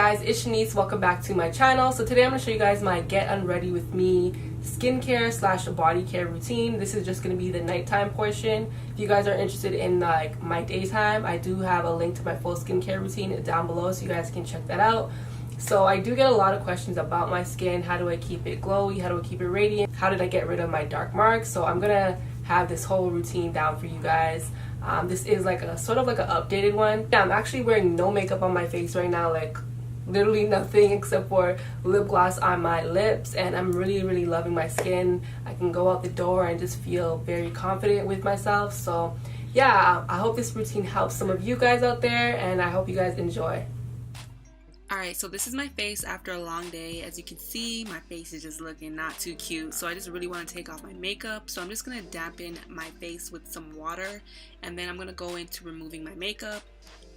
guys, it's Shanice. Welcome back to my channel. So today I'm going to show you guys my get unready with me skincare slash body care routine. This is just going to be the nighttime portion. If you guys are interested in like my daytime, I do have a link to my full skincare routine down below so you guys can check that out. So I do get a lot of questions about my skin. How do I keep it glowy? How do I keep it radiant? How did I get rid of my dark marks? So I'm going to have this whole routine down for you guys. This is like a sort of like an updated one. Yeah, I'm actually wearing no makeup on my face right now, like literally nothing except for lip gloss on my lips, and I'm really loving my skin. I can go out the door and just feel very confident with myself. So yeah, I hope this routine helps some of you guys out there, and I hope you guys enjoy. Alright, so this is my face after a long day. As you can see, my face is just looking not too cute, so I just really want to take off my makeup. So I'm just going to dampen my face with some water, and then I'm going to go into removing my makeup.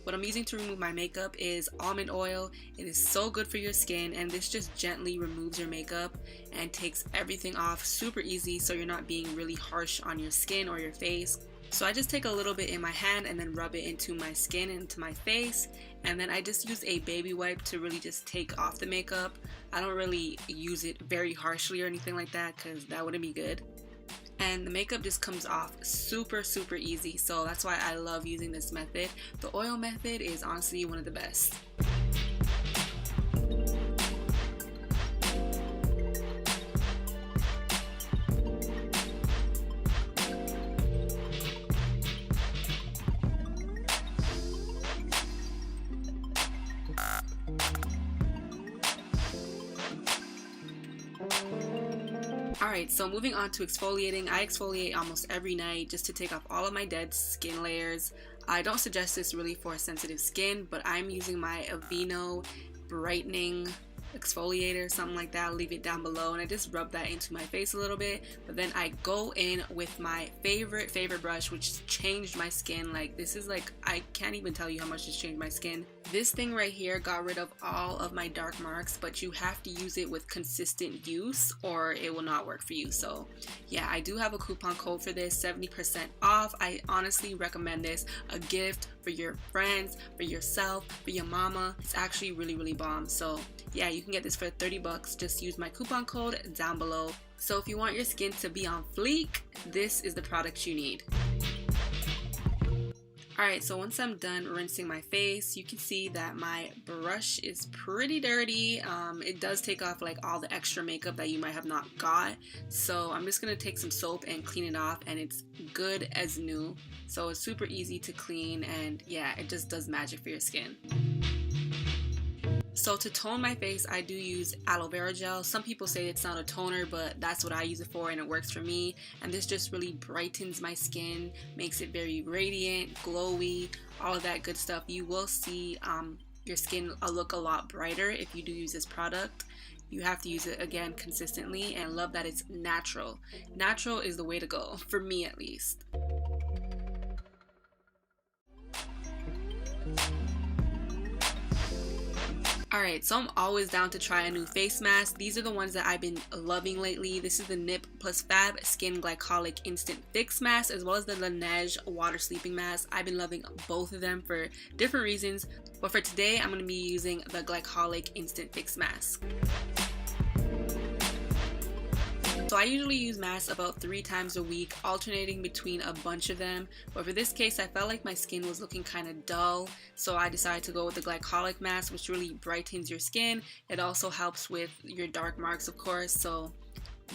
What I'm using to remove my makeup is almond oil. It is so good for your skin, and this just gently removes your makeup and takes everything off super easy, so you're not being really harsh on your skin or your face. So I just take a little bit in my hand and then rub it into my skin and into my face, and then I just use a baby wipe to really just take off the makeup. I don't really use it very harshly or anything like that because that wouldn't be good. And the makeup just comes off super easy, so that's why I love using this method. The oil method is honestly one of the best. Alright, so moving on to exfoliating. I exfoliate almost every night just to take off all of my dead skin layers. I don't suggest this really for sensitive skin, but I'm using my Aveeno brightening exfoliator, something like that. I'll leave it down below, and I just rub that into my face a little bit, but then I go in with my favorite brush, which changed my skin. Like, this is like, I can't even tell you how much it's changed my skin. This thing right here got rid of all of my dark marks, but you have to use it with consistent use or it will not work for you. So yeah, I do have a coupon code for this, 70% off. I honestly recommend this, a gift for your friends, for yourself, for your mama. It's actually really bomb. So yeah, you can get this for 30 bucks. Just use my coupon code down below. So if you want your skin to be on fleek, this is the product you need. Alright, so once I'm done rinsing my face, you can see that my brush is pretty dirty. It does take off like all the extra makeup that you might have not got. So I'm just going to take some soap and clean it off, and it's good as new. So it's super easy to clean, and yeah, it just does magic for your skin. So to tone my face, I do use aloe vera gel. Some people say it's not a toner, but that's what I use it for, and it works for me. And this just really brightens my skin, makes it very radiant, glowy, all of that good stuff. You will see your skin look a lot brighter if you do use this product. You have to use it again consistently, and love that it's natural. Natural is the way to go, for me at least. Alright, so I'm always down to try a new face mask. These are the ones that I've been loving lately. This is the Nip Plus Fab Skin Glycolic Instant Fix Mask, as well as the Laneige Water Sleeping Mask. I've been loving both of them for different reasons, but for today I'm going to be using the Glycolic Instant Fix Mask. So I usually use masks about 3 times a week, alternating between a bunch of them. But for this case, I felt like my skin was looking kind of dull, so I decided to go with the glycolic mask, which really brightens your skin. It also helps with your dark marks, of course. So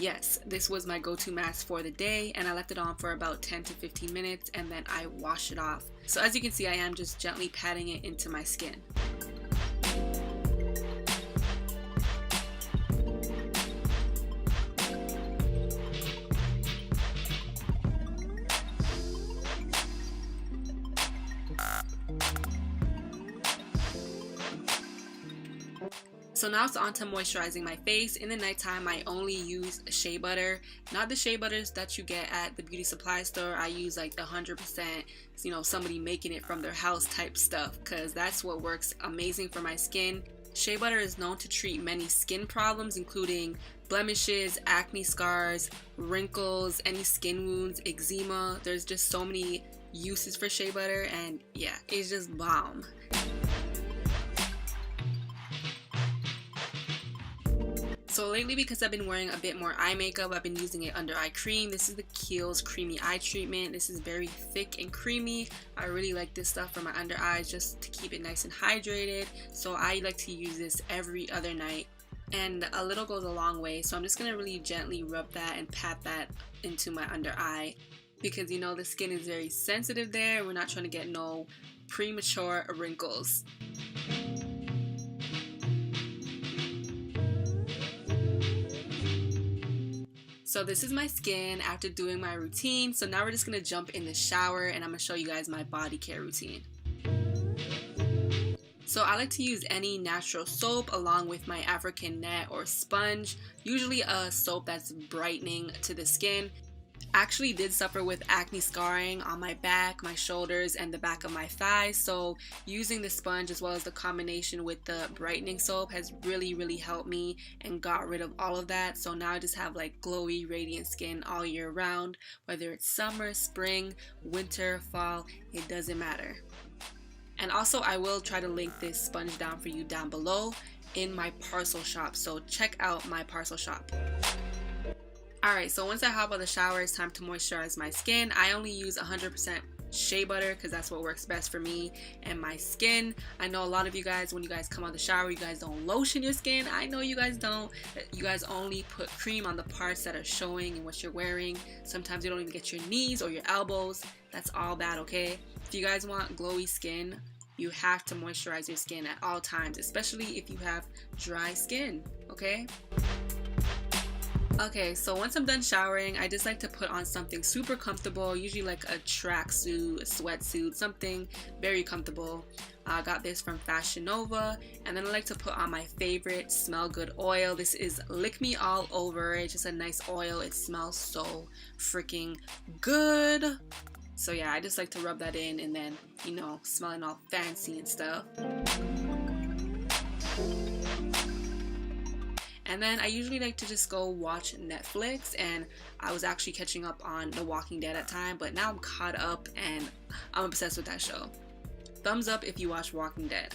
yes, this was my go-to mask for the day, and I left it on for about 10 to 15 minutes, and then I wash it off. So as you can see, I am just gently patting it into my skin. So now it's on to moisturizing my face. In the nighttime, I only use shea butter, not the shea butters that you get at the beauty supply store. I use like the 100%, you know, somebody making it from their house type stuff, because that's what works amazing for my skin. Shea butter is known to treat many skin problems, including blemishes, acne scars, wrinkles, any skin wounds, eczema. There's just so many uses for shea butter, and yeah, it's just bomb. So lately, because I've been wearing a bit more eye makeup, I've been using an under eye cream. This is the Kiehl's Creamy Eye Treatment. This is very thick and creamy. I really like this stuff for my under eyes just to keep it nice and hydrated. So I like to use this every other night. And a little goes a long way. So I'm just going to really gently rub that and pat that into my under eye. Because you know the skin is very sensitive there. We're not trying to get no premature wrinkles. So this is my skin after doing my routine. So now we're just going to jump in the shower and I'm going to show you guys my body care routine. So I like to use any natural soap along with my African net or sponge. Usually a soap that's brightening to the skin. I actually did suffer with acne scarring on my back, my shoulders, and the back of my thighs. So using the sponge as well as the combination with the brightening soap has really helped me and got rid of all of that. So now I just have like glowy, radiant skin all year round. Whether it's summer, spring, winter, fall, it doesn't matter. And also I will try to link this sponge down for you down below in my parcel shop. So check out my parcel shop. Alright, so once I hop out of the shower, it's time to moisturize my skin. I only use 100% shea butter because that's what works best for me and my skin. I know a lot of you guys, when you guys come out of the shower, you guys don't lotion your skin. I know you guys don't. You guys only put cream on the parts that are showing and what you're wearing. Sometimes you don't even get your knees or your elbows. That's all bad, okay? If you guys want glowy skin, you have to moisturize your skin at all times, especially if you have dry skin, okay? Okay, so once I'm done showering, I just like to put on something super comfortable, usually like a tracksuit, a sweatsuit, something very comfortable. I got this from Fashion Nova, and then I like to put on my favorite Smell Good oil. This is Lick Me All Over. It's just a nice oil. It smells so freaking good. So yeah, I just like to rub that in and then, you know, smelling all fancy and stuff. And then I usually like to just go watch Netflix, and I was actually catching up on The Walking Dead at the time, but now I'm caught up and I'm obsessed with that show. Thumbs up if you watch Walking Dead.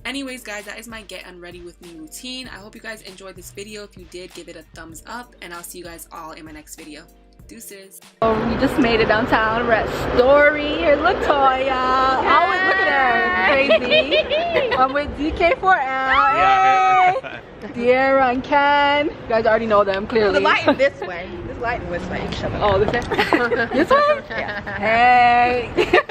Anyways guys, that is my get unready with me routine. I hope you guys enjoyed this video. If you did, give it a thumbs up, and I'll see you guys all in my next video. Deuces. Oh, we just made it downtown. We're at Story. Here's Latoya. Always look at her. Crazy. I'm with DK4L. Hey. De'Ara and Ken. You guys already know them clearly. The lighting this way. This lighting this way. Oh, this way? This way? Yeah. Hey.